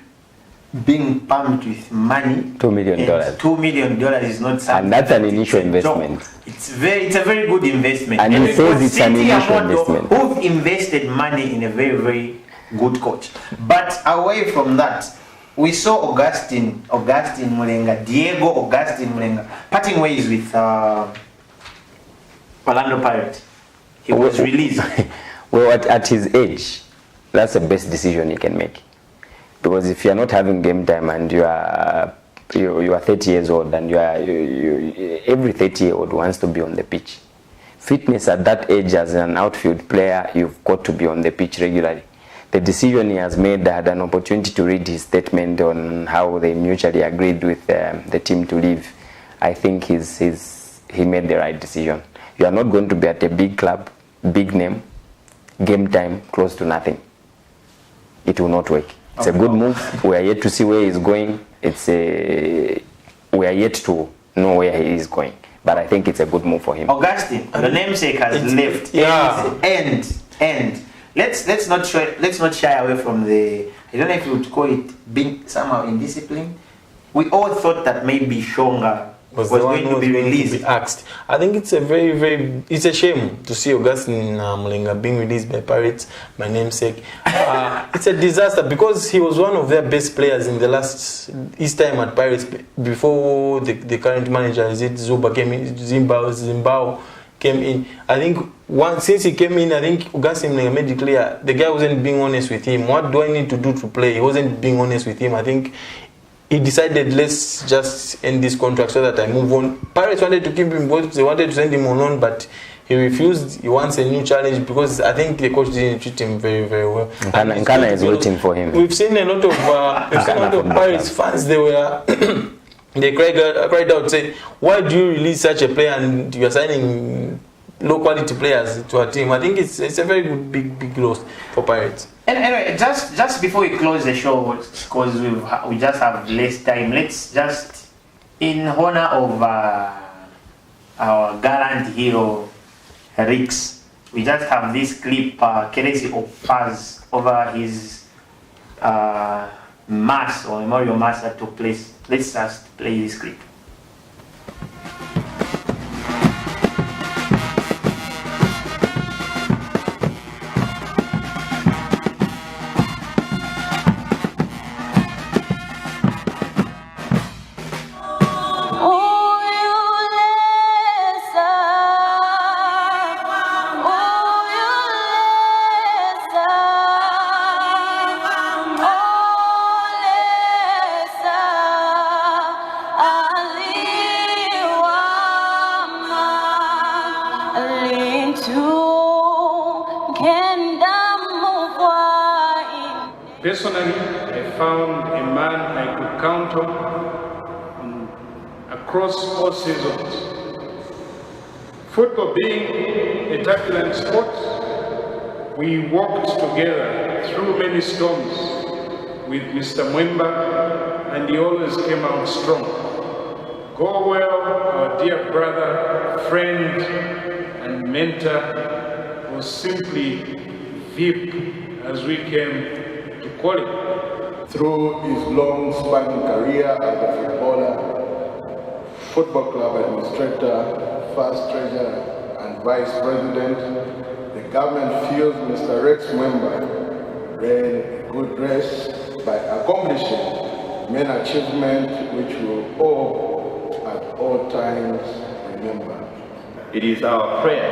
being pumped with money. $2 million. $2 million is not something. And that's an initial investment. It's a very good investment. And he says it's an initial investment. Who've invested money in a very, very good coach. But away from that, we saw Augustine Mulenga, Diego Augustine Mulenga, parting ways with Orlando Pirates. He was released. Well, at his age, that's the best decision he can make. Because if you're not having game time and you are 30 years old and every 30-year-old wants to be on the pitch. Fitness at that age as an outfield player, you've got to be on the pitch regularly. The decision he has made, I had an opportunity to read his statement on how they mutually agreed with the team to leave. I think he made the right decision. You are not going to be at a big club, big name, game time, close to nothing. It will not work. It's a good move. We are yet to see where he's going. We are yet to know where he is going. But I think it's a good move for him. Augustine, the namesake, has left. And let's not shy away from the, I don't know if you would call it being somehow indisciplined. We all thought that maybe Shonga was going to be released. I think it's a it's a shame to see Augustine Mulenga being released by Pirates, my namesake. It's a disaster because he was one of their best players in his time at Pirates before the current manager, Zuba came in, Zimbao came in. I think since he came in, I think Augustine Mulenga made it clear the guy wasn't being honest with him. What do I need to do to play? He wasn't being honest with him. I think he decided, let's just end this contract so that I move on. Pirates wanted to keep him, they wanted to send him on loan, but he refused. He wants a new challenge because I think the coach didn't treat him very, very well. Nkana is waiting for him. We've seen a lot of Pirates fans. They were they cried out, say, why do you release such a player and you are signing low quality players to our team? I think it's a very good big loss for Pirates. And anyway, just before we close the show, because we just have less time, let's just, in honor of our gallant hero Rix, we just have this clip courtesy of Paz over his mass or memorial mass that took place. Let's just play this clip. Personally, I found a man I could count on across all seasons. Football being a turbulent sport, we walked together through many storms with Mr. Mwemba, and he always came out strong. Go well, our dear brother, friend, and mentor, was simply VIP, as we came to call it. Through his long spanning career as a football club administrator, first treasurer, and vice president, the government feels Mr. Rex Mwemba ran a good race by accomplishing many achievements which we will all at all times remember. It is our prayer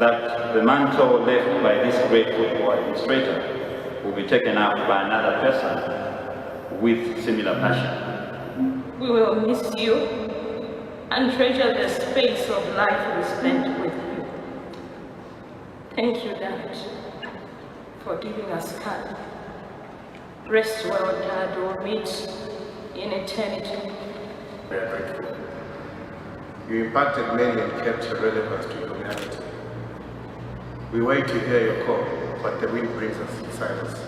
that the mantle left by this great football administrator will be taken up by another person with similar passion. We will miss you and treasure the space of life we spent with you. Thank you, Dad, for giving us God. Rest well, Dad. We'll meet in eternity. We are grateful. You impacted many and kept your relevance to humanity. We wait to hear your call, but the wind brings us in silence.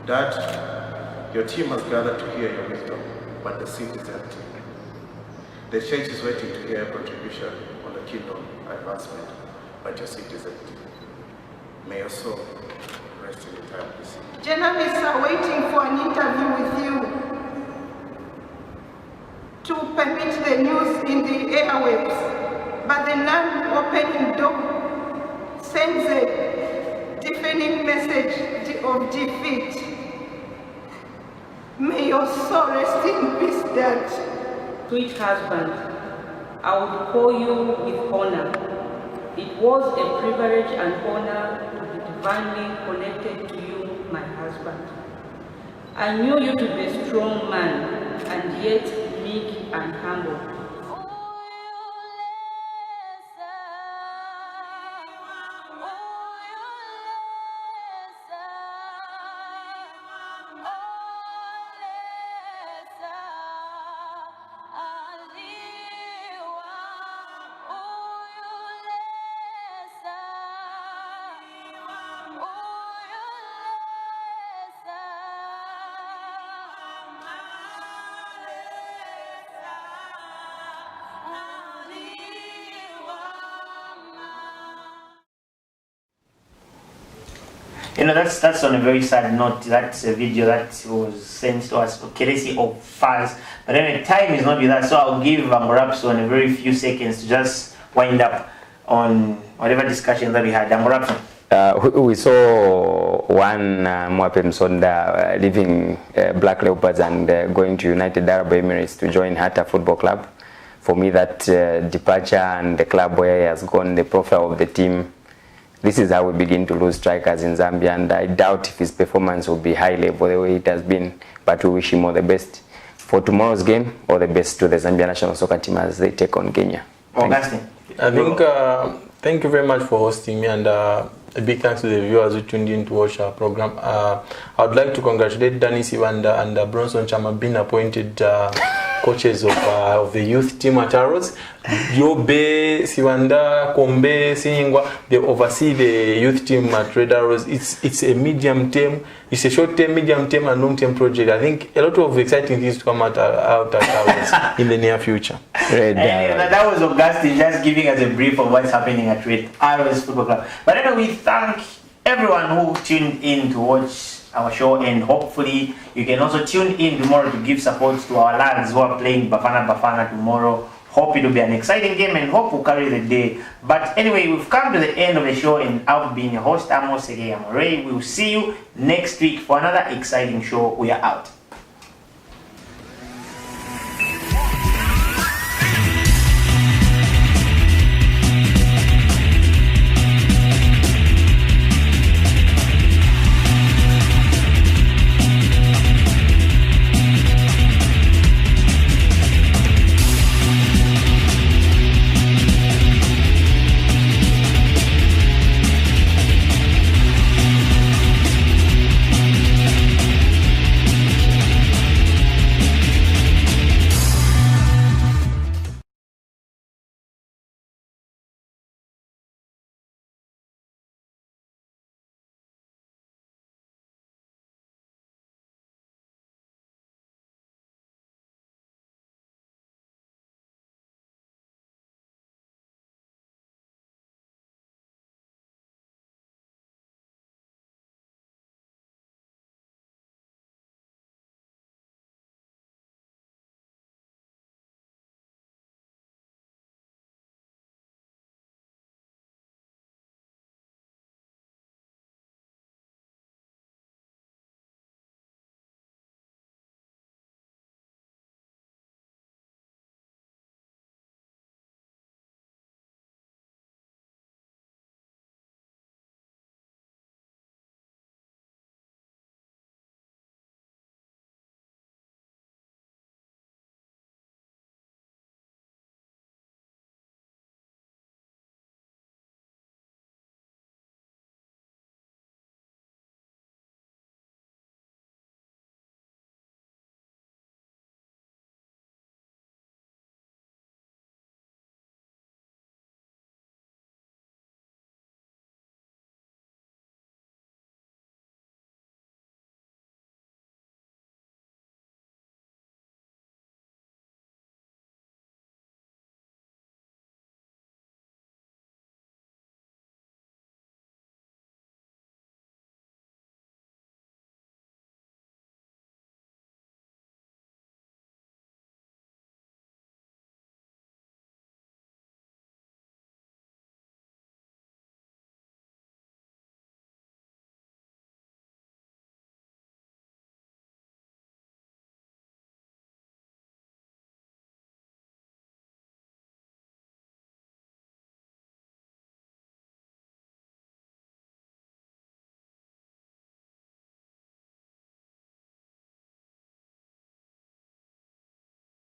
Dad, your team has gathered to hear your wisdom, but the seat is empty. The church is waiting to hear your contribution on the kingdom advancement, but your seat is empty. May your soul rest in eternal peace. Journalists are waiting for an interview with you to permit the news in the airwaves, but the non-opening door sends a deafening message of defeat. May your soul rest in peace, Dad. Sweet husband, I would call you with honor. It was a privilege and honor to be divinely connected to you, my husband. I knew you to be a strong man, and yet meek and humble. You know, that's on a very sad note. That's a video that was sent to us, courtesy of fans. But anyway, time is not with us, so I'll give Angorapson a very few seconds to just wind up on whatever discussion that we had. Angorapson. We saw one Mwape Msonda leaving Black Leopards and going to United Arab Emirates to join Hatta Football Club. For me, that departure and the club where he has gone, the profile of the team, this is how we begin to lose strikers in Zambia, and I doubt if his performance will be high level the way it has been, but we wish him all the best for tomorrow's game. All the best to the Zambia national soccer team as they take on Kenya. Augustine. I think, thank you very much for hosting me, and a big thanks to the viewers who tuned in to watch our program. I would like to congratulate Danny Siwanda and Bronson Chama being appointed coaches of the youth team at Arrows. Yobe, Siwanda, Kombe, Siningwa, they oversee the youth team at Red Arrows. It's a medium term, it's a short term, medium term and long term project. I think a lot of exciting things to come out at Arrows in the near future. That was Augustine just giving us a brief of what's happening at Red Arrows Football Club. But anyway, we thank everyone who tuned in to watch our show, and hopefully you can also tune in tomorrow to give support to our lads who are playing Bafana tomorrow. Hope it will be an exciting game and hope we'll carry the day. But anyway, we've come to the end of the show, and I've been your host, Amos Segei Amore. We will see you next week for another exciting show. We are out.